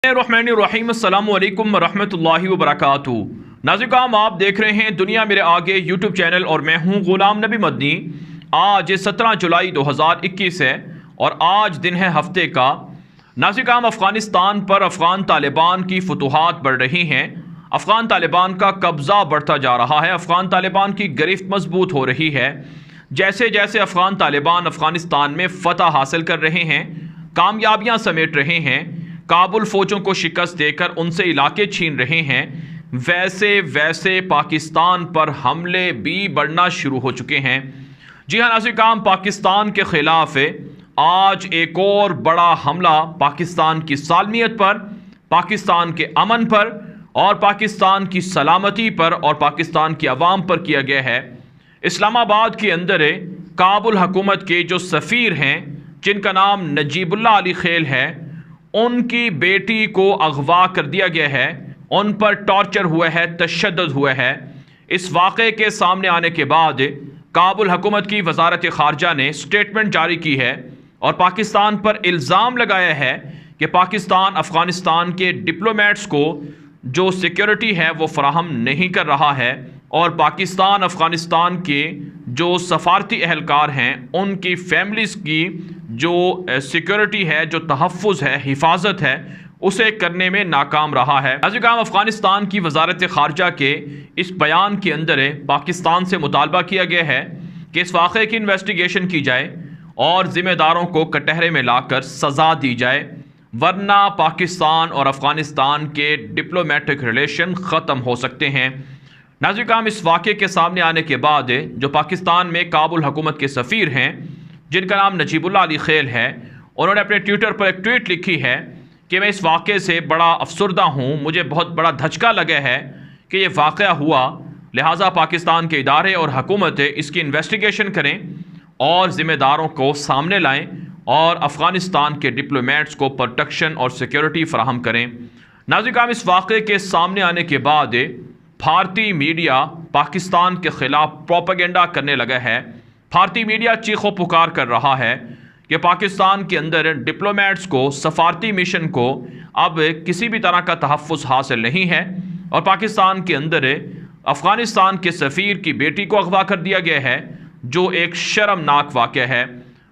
रहमानिर्रहीम अस्सलामु अलैकुम रहमतुल्लाहि व बरकातुहू। नाज़िकाम, आप देख रहे हैं दुनिया मेरे आगे यूट्यूब चैनल और मैं हूं गुलाम नबी मदनी। आज 17 जुलाई 2021 है और आज दिन है हफ्ते का। नाज़िकाम, अफ़गानिस्तान पर अफ़गान तालिबान की फतूहात बढ़ रही हैं। अफ़गान तालिबान का कब्ज़ा बढ़ता जा रहा है। अफ़गान तालिबान की गिरफ्त मजबूत हो रही है। जैसे जैसे अफ़गान तालिबान अफ़गानिस्तान में फ़तह हासिल कर रहे हैं, कामयाबियाँ समेट रहे हैं, काबुल फ़ौजों को शिकस्त देकर उनसे इलाके छीन रहे हैं, वैसे वैसे पाकिस्तान पर हमले भी बढ़ना शुरू हो चुके हैं। जी हाँ नाज़िकाम, पाकिस्तान के ख़िलाफ़ आज एक और बड़ा हमला पाकिस्तान की सालमियत पर, पाकिस्तान के अमन पर और पाकिस्तान की सलामती पर और पाकिस्तान की आवाम पर किया गया है। इस्लामाबाद के अंदर काबुल हुकूमत के जो सफ़ीर हैं, जिनका नाम नजीबुल्लाह अली खेल है, उनकी बेटी को अगवा कर दिया गया है। उन पर टॉर्चर हुआ है, तशद्दुद हुआ है। इस वाक़े के सामने आने के बाद काबुल हुकूमत की वजारत ख़ारजा ने स्टेटमेंट जारी की है और पाकिस्तान पर इल्ज़ाम लगाया है कि पाकिस्तान अफ़गानिस्तान के डिप्लोमेट्स को जो सिक्योरिटी है वो फराहम नहीं कर रहा है और पाकिस्तान अफ़गानिस्तान के जो सफारती अहलकार हैं उनकी फैमिलीज़ की जो सिक्योरिटी है, जो तहफ़्फ़ुज़ है, हिफाजत है, उसे करने में नाकाम रहा है। नाज़िकाम, अफ़गानिस्तान की वजारत ख़ारजा के इस बयान के अंदर पाकिस्तान से मुतालबा किया गया है कि इस वाक़े की इन्वेस्टिगेशन की जाए और ज़िम्मेदारों को कटहरे में लाकर सज़ा दी जाए, वरना पाकिस्तान और अफ़गानिस्तान के डिप्लोमेटिक रिलेशन ख़त्म हो सकते हैं। नाज़िकाम, इस वाक़े के सामने आने के बाद जो पाकिस्तान में काबुल हुकूमत के सफ़ीर हैं, जिनका नाम नजीबुल्लाह अली खेल है, उन्होंने अपने ट्विटर पर एक ट्वीट लिखी है कि मैं इस वाक़े से बड़ा अफसरदा हूँ, मुझे बहुत बड़ा धचका लगा है कि ये वाक़या हुआ, लिहाजा पाकिस्तान के इदारे और हुकूमत इसकी इन्वेस्टिगेशन करें और ज़िम्मेदारों को सामने लाएँ और अफ़गानिस्तान के डिप्लोमेट्स को प्रोटेक्शन और सिक्योरिटी फ़राहम करें। नाज़िकाम, इस वाक़े के सामने आने के बाद भारतीय मीडिया पाकिस्तान के ख़िलाफ़ प्रोपेगेंडा करने लगा है। भारतीय मीडिया चीखो पुकार कर रहा है कि पाकिस्तान के अंदर डिप्लोमेट्स को, सफारती मिशन को अब किसी भी तरह का तहफ़्फ़ुज़ हासिल नहीं है और पाकिस्तान के अंदर अफ़गानिस्तान के सफ़ीर की बेटी को अगवा कर दिया गया है, जो एक शर्मनाक वाक़या है।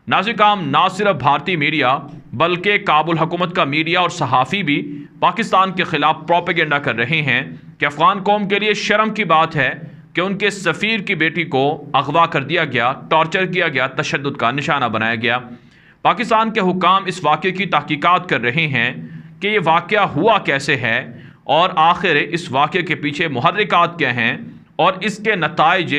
नाज़िकाम, ना सिर्फ भारतीय मीडिया बल्कि काबुल हुकूमत का मीडिया और सहाफ़ी भी पाकिस्तान के ख़िलाफ़ प्रोपेगेंडा कर रहे हैं कि अफ़गान कौम के लिए शर्म की बात है कि उनके सफ़ीर की बेटी को अगवा कर दिया गया, टॉर्चर किया गया, तशद्दुद का निशाना बनाया गया। पाकिस्तान के हुकाम इस वाक़े की तहकीकात कर रहे हैं कि ये वाक़या हुआ कैसे है और आखिर इस वाक़े के पीछे मुहर्रिकात क्या हैं और इसके नताइज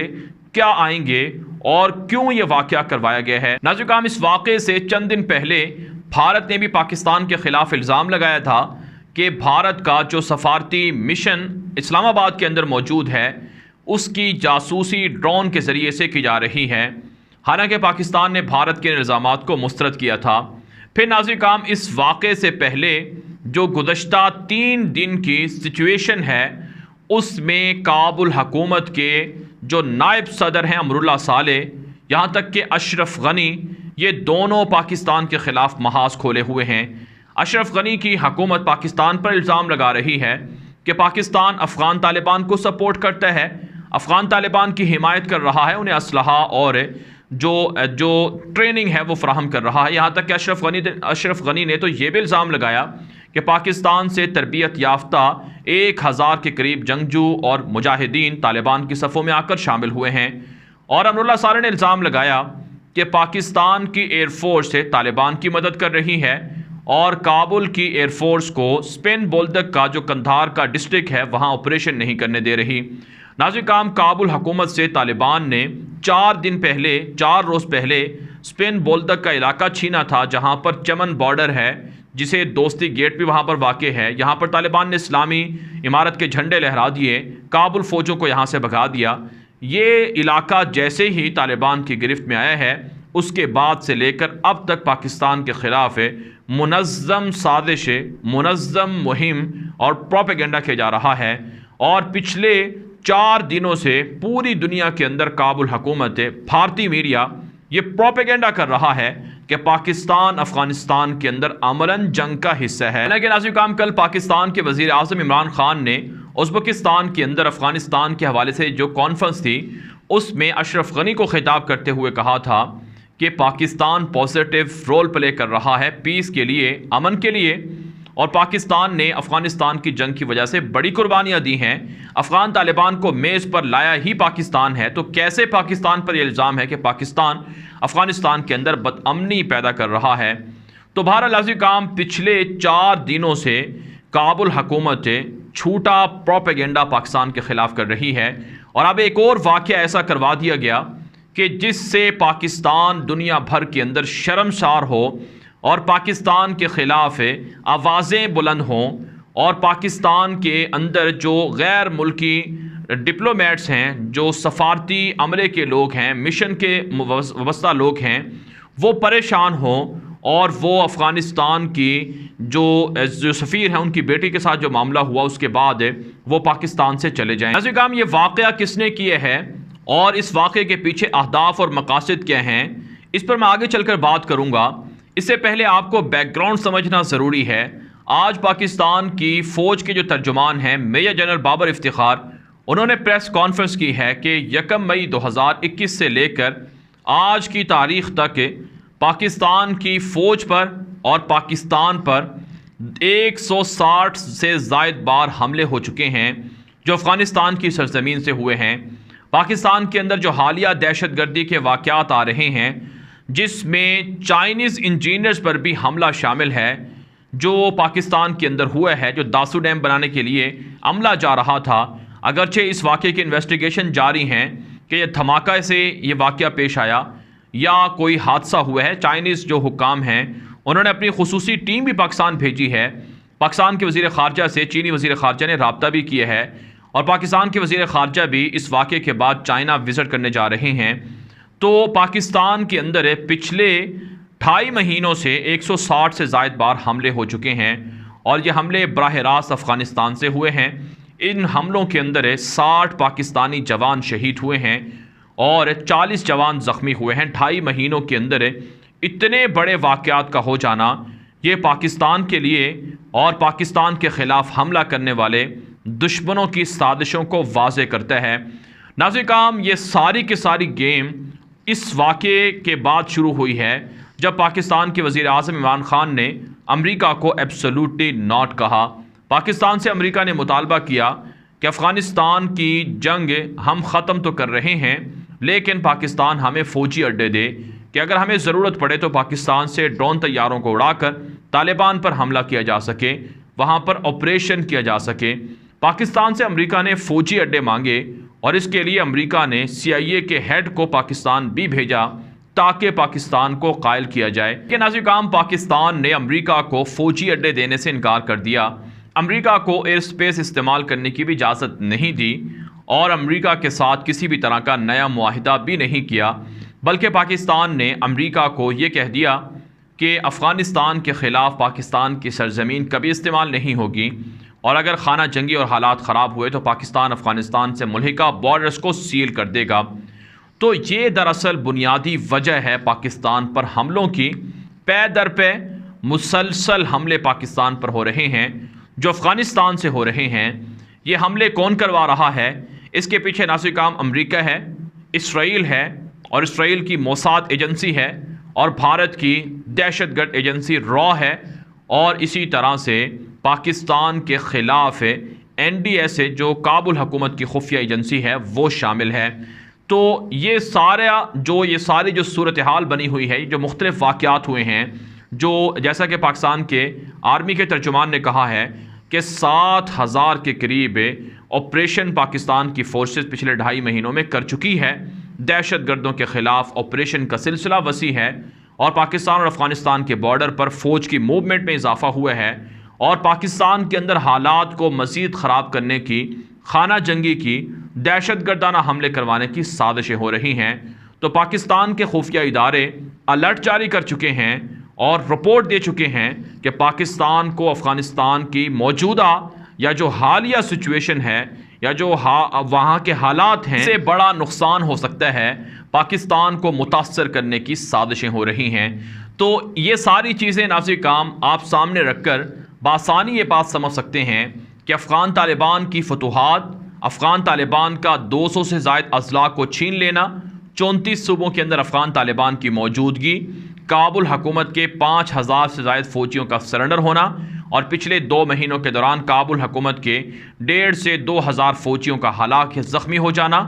क्या आएंगे और क्यों ये वाक़या करवाया गया है। नाज़िकाम, इस वाक़े से चंद दिन पहले भारत ने भी पाकिस्तान के ख़िलाफ़ इल्ज़ाम लगाया था कि भारत का जो सफारती मिशन इस्लामाबाद के अंदर मौजूद है उसकी जासूसी ड्रोन के ज़रिए से की जा रही है। हालांकि पाकिस्तान ने भारत के इल्ज़ामात को मुस्तरद किया था। फिर नाज़िकाम, इस वाक़े से पहले जो गुज़श्ता 3 दिन की सिचुएशन है उसमें काबुल हुकूमत के जो नायब सदर हैं अमरुल्लाह सालेह, यहाँ तक कि अशरफ गनी, ये दोनों पाकिस्तान के ख़िलाफ़ महाज खोले हुए हैं। अशरफ गनी की हुकूमत पाकिस्तान पर इल्ज़ाम लगा रही है कि पाकिस्तान अफ़गान तालिबान को सपोर्ट करता है, अफ़गान तालिबान की हिमायत कर रहा है, उन्हें असलहा और जो ट्रेनिंग है वो फ़राहम कर रहा है। यहाँ तक कि अशरफ गनी ने तो ये भी इल्ज़ाम लगाया कि पाकिस्तान से तरबियत याफ्ता 1000 के करीब जंगजू और मुजाहिदीन तालिबान की सफ़ों में आकर शामिल हुए हैं। और अमरुल्लाह सालेह ने इल्ज़ाम लगाया कि पाकिस्तान की एयरफोर्स से तालिबान की मदद कर रही है और काबुल की एयरफोर्स को स्पिन बोल्दक का जो कंधार का डिस्ट्रिक्ट है वहाँ ऑपरेशन नहीं करने दे रही। नाज़िकाम, काबुल हुकूमत से तालिबान ने 4 रोज़ पहले स्पिन बोल्दक का इलाका छीना था, जहाँ पर चमन बॉर्डर है, जिसे दोस्ती गेट भी वहाँ पर वाक़े है। यहाँ पर तालिबान ने इस्लामी इमारत के झंडे लहरा दिए, काबुल फ़ौजों को यहाँ से भगा दिया। ये इलाका जैसे ही तालिबान की गिरफ्त में आया है उसके बाद से लेकर अब तक पाकिस्तान के ख़िलाफ़ मुनज़्ज़म साजिश, मुनज़्ज़म मुहिम और प्रोपेगेंडा किया जा रहा है। और पिछले 4 दिनों से पूरी दुनिया के अंदर काबुल हुकूमत, भारतीय मीडिया ये प्रोपेगेंडा कर रहा है कि पाकिस्तान अफगानिस्तान के अंदर अमलन जंग का हिस्सा है। लेकिन नाज़रीन, कल पाकिस्तान के वज़ीर आज़म इमरान खान ने उज़्बेकिस्तान के अंदर अफगानिस्तान के हवाले से जो कॉन्फ्रेंस थी उसमें अशरफ गनी को खिताब करते हुए कहा था कि पाकिस्तान पॉजिटिव रोल प्ले कर रहा है पीस के लिए, अमन के लिए, और पाकिस्तान ने अफगानिस्तान की जंग की वजह से बड़ी कुर्बानियां दी हैं। अफगान तालिबान को मेज़ पर लाया ही पाकिस्तान है, तो कैसे पाकिस्तान पर यह इल्ज़ाम है कि पाकिस्तान अफगानिस्तान के अंदर बदअमनी पैदा कर रहा है। तो बहरहाल नाज़रीन, पिछले 4 दिनों से काबुल हुकूमत झूठा प्रोपेगेंडा पाकिस्तान के ख़िलाफ़ कर रही है, और अब एक और वाक़या ऐसा करवा दिया गया कि जिससे पाकिस्तान दुनिया भर के अंदर शर्मसार हो और पाकिस्तान के ख़िलाफ़ आवाज़ें बुलंद हों, और पाकिस्तान के अंदर जो गैर मुल्की डिप्लोमेट्स हैं, जो सफारती अमले के लोग हैं, मिशन के वाबस्ता लोग हैं, वो परेशान हों और वो अफ़गानिस्तान की जो सफ़ीर हैं उनकी बेटी के साथ जो मामला हुआ उसके बाद वो पाकिस्तान से चले जाएं। नाज़रीन, ये वाक़या किसने किए है और इस वाक़े के पीछे अहदाफ और मकासद क्या हैं, इस पर मैं आगे चलकर बात करूँगा। इससे पहले आपको बैकग्राउंड समझना ज़रूरी है। आज पाकिस्तान की फ़ौज के जो तर्जुमान हैं मेजर जनरल बाबर इफ्तिखार, उन्होंने प्रेस कॉन्फ्रेंस की है कि 1 मई 2021 से लेकर आज की तारीख़ तक पाकिस्तान की फ़ौज पर और पाकिस्तान पर 160 से ज़ायद बार हमले हो चुके हैं जो अफ़गानिस्तान की सरज़मीन से हुए हैं। पाकिस्तान के अंदर जो हालिया दहशतगर्दी के वाक़यात आ रहे हैं, जिसमें चाइनीज़ इंजीनियर्स पर भी हमला शामिल है, जो पाकिस्तान के अंदर हुआ है, जो दासू डैम बनाने के लिए अमला जा रहा था। अगरचे इस वाक़े की इन्वेस्टिगेशन जारी हैं कि यह धमाका से ये वाक़या पेश आया या कोई हादसा हुआ है। चाइनीज़ जो हुक्काम हैं उन्होंने अपनी खुसूसी टीम भी पाकिस्तान भेजी है। पाकिस्तान के वज़ीर ख़ारजा से चीनी वज़ीर ख़ारजा ने रब्ता भी किया है, और पाकिस्तान के वज़ीर ख़ारजा भी इस वाक़े के बाद चाइना विज़िट करने जा रहे हैं। तो पाकिस्तान के अंदर पिछले 2.5 महीनों से 160 से ज़ायद बार हमले हो चुके हैं, और ये हमले बराह रास्त अफ़गानिस्तान से हुए हैं। इन हमलों के अंदर 60 पाकिस्तानी जवान शहीद हुए हैं और 40 जवान ज़ख्मी हुए हैं। 2.5 महीनों के अंदर इतने बड़े वाक़यात का हो जाना, ये पाकिस्तान के लिए और पाकिस्तान के ख़िलाफ़ हमला करने वाले दुश्मनों की साजिशों को वाज़े करता है। नाज़रीन, ये सारी की सारी गेम इस वाक़े के बाद शुरू हुई है जब पाकिस्तान के वज़ीर आज़म इमरान खान ने अमेरिका को एब्सोल्युटली नॉट कहा। पाकिस्तान से अमेरिका ने मुतालबा किया कि अफ़गानिस्तान की जंग हम ख़त्म तो कर रहे हैं, लेकिन पाकिस्तान हमें फ़ौजी अड्डे दे कि अगर हमें ज़रूरत पड़े तो पाकिस्तान से ड्रोन तैयारों को उड़ाकर तालिबान पर हमला किया जा सके, वहाँ पर ऑपरेशन किया जा सके। पाकिस्तान से अमेरिका ने फ़ौजी अड्डे मांगे और इसके लिए अमेरिका ने CIA के हेड को पाकिस्तान भी भेजा ताकि पाकिस्तान को कायल किया जाए। कि नाज़रीन, पाकिस्तान ने अमेरिका को फ़ौजी अड्डे देने से इनकार कर दिया, अमेरिका को एयर स्पेस इस्तेमाल करने की भी इजाज़त नहीं दी, और अमेरिका के साथ किसी भी तरह का नया मुआहिदा भी नहीं किया। बल्कि पाकिस्तान ने अमेरिका को ये कह दिया कि अफ़गानिस्तान के ख़िलाफ़ पाकिस्तान की सरज़मीन कभी इस्तेमाल नहीं होगी, और अगर खाना जंगी और हालात ख़राब हुए तो पाकिस्तान अफ़गानिस्तान से मुल्हिका बॉर्डर्स को सील कर देगा। तो ये दरअसल बुनियादी वजह है पाकिस्तान पर हमलों की। पे दर पे मुसलसल हमले पाकिस्तान पर हो रहे हैं जो अफ़गानिस्तान से हो रहे हैं। ये हमले कौन करवा रहा है? इसके पीछे नाज़रीन अमेरिका है, इसराइल है, और इसराइल की मोसाद एजेंसी है, और भारत की दहशतगर्द एजेंसी रॉ है, और इसी तरह से पाकिस्तान के ख़िलाफ़ NDSA जो काबुल हुकूमत की खुफिया एजेंसी है वो शामिल है। तो ये सारी जो सूरत हाल बनी हुई है, जो मुख्तलिफ़ वाक़यात हुए हैं, जो जैसा कि पाकिस्तान के आर्मी के तर्जुमान ने कहा है कि 7,000 के करीब ऑपरेशन पाकिस्तान की फोर्सेस पिछले 2.5 महीनों में कर चुकी है। दहशतगर्दों के ख़िलाफ़ ऑपरेशन का सिलसिला वसी है, और पाकिस्तान और अफ़गानिस्तान के बॉर्डर पर फ़ौज की मूवमेंट में इजाफ़ा हुआ है, और पाकिस्तान के अंदर हालात को मज़ीद ख़राब करने की, खाना जंगी की, दहशतगर्दाना हमले करवाने की साजिशें हो रही हैं। तो पाकिस्तान के खुफिया इदारे अलर्ट जारी कर चुके हैं और रिपोर्ट दे चुके हैं कि पाकिस्तान को अफ़गानिस्तान की मौजूदा या जो हालिया सिचुएशन है या जो वहाँ के हालात हैं से बड़ा नुकसान हो सकता है, पाकिस्तान को मुतासर करने की साजिशें हो रही हैं। तो ये सारी चीज़ें नाज़िर काम आप सामने रखकर बासानी ये बात समझ सकते हैं कि अफ़गान तालिबान की फतूहात, अफ़गान तालिबान का 200 से ज़ायद अज़ला को छीन लेना, 34 सूबों के अंदर अफ़गान तालिबान की मौजूदगी, काबुल हुकूमत के 5000 से ज़ायद फ़ौजियों का सरेंडर होना और पिछले 2 महीनों के दौरान काबुल हुकूमत के 1.5 से 2000 फ़ौजियों का हलाक या ज़ख्मी हो जाना,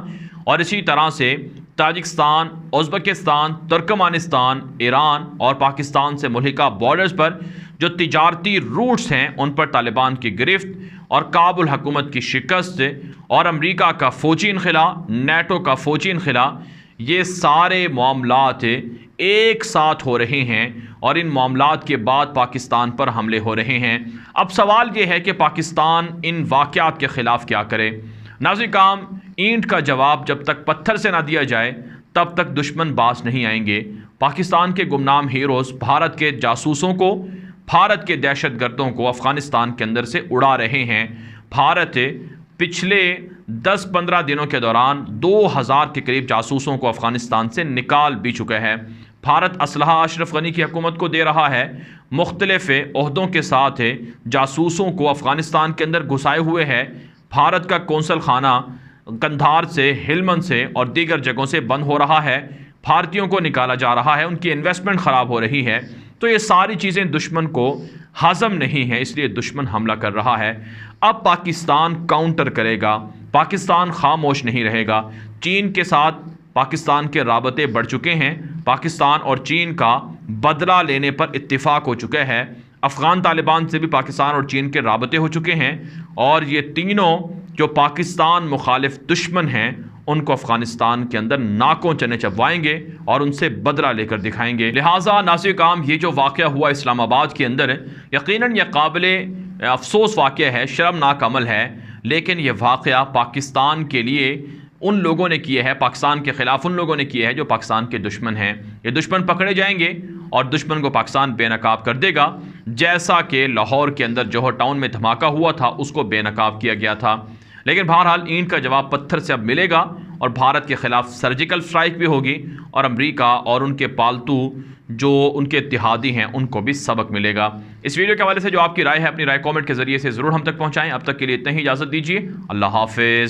और इसी तरह से ताजिकिस्तान, उज़्बेकिस्तान, तुर्कमानिस्तान, ईरान और पाकिस्तान से मुल्हिका बॉर्डर्स पर जो तिजारती रूट्स हैं उन पर तालिबान की गिरफ्त और काबुल हुकूमत की शिकस्त और अमेरिका का फ़ौजी इनखला, नेटो का फ़ौजी इनखला, ये सारे मामलात एक साथ हो रहे हैं और इन मामलात के बाद पाकिस्तान पर हमले हो रहे हैं। अब सवाल ये है कि पाकिस्तान इन वाक़यात के ख़िलाफ़ क्या करे। नाज़िर काम, ईंट का जवाब जब तक पत्थर से ना दिया जाए तब तक दुश्मन बाज नहीं आएंगे। पाकिस्तान के गुमनाम हीरोज़ भारत के जासूसों को, भारत के दहशतगर्दों को अफ़गानिस्तान के अंदर से उड़ा रहे हैं। भारत पिछले 10-15 दिनों के दौरान 2000 के करीब जासूसों को अफ़गानिस्तान से निकाल भी चुका है। भारत असलहा अशरफ गनी की हुकूमत को दे रहा है, मुख्तलिफ़ ओहदों के साथ जासूसों को अफ़गानिस्तान के अंदर घुसाए हुए है। भारत का कौंसल खाना कंधार से, हिलमन से और दीगर जगहों से बंद हो रहा है, भारतीयों को निकाला जा रहा है, उनकी इन्वेस्टमेंट ख़राब हो रही है। तो ये सारी चीज़ें दुश्मन को हज़म नहीं है, इसलिए दुश्मन हमला कर रहा है। अब पाकिस्तान काउंटर करेगा, पाकिस्तान खामोश नहीं रहेगा। चीन के साथ पाकिस्तान के राबते बढ़ चुके हैं, पाकिस्तान और चीन का बदला लेने पर इत्तिफाक हो चुका है। अफ़गान तालिबान से भी पाकिस्तान और चीन के राबते हो चुके हैं और ये तीनों जो पाकिस्तान मुखालिफ दुश्मन हैं उनको अफ़गानिस्तान के अंदर नाकों चने चबवाएंगे और उनसे बदला लेकर दिखाएंगे। लिहाजा नाज़िर काम, ये जो वाक़या हुआ इस्लामाबाद के अंदर यकीनन यह काबिले अफसोस वाक़या है, शर्मनाक अमल है, लेकिन यह वाक़या पाकिस्तान के लिए उन लोगों ने किए हैं, पाकिस्तान के ख़िलाफ़ उन लोगों ने किए हैं जो पाकिस्तान के दुश्मन हैं। ये दुश्मन पकड़े जाएंगे और दुश्मन को पाकिस्तान बेनकाब कर देगा, जैसा कि लाहौर के अंदर जौहर टाउन में धमाका हुआ था उसको बेनकाब किया गया था। लेकिन बहरहाल ईंट का जवाब पत्थर से अब मिलेगा और भारत के ख़िलाफ़ सर्जिकल स्ट्राइक भी होगी और अमेरिका और उनके पालतू जो उनके इत्तेहादी हैं उनको भी सबक मिलेगा। इस वीडियो के हवाले से जो आपकी राय है, अपनी राय कमेंट के ज़रिए से ज़रूर हम तक पहुँचाएँ। अब तक के लिए इतना ही, इजाज़त दीजिए। अल्लाह हाफ़िज़।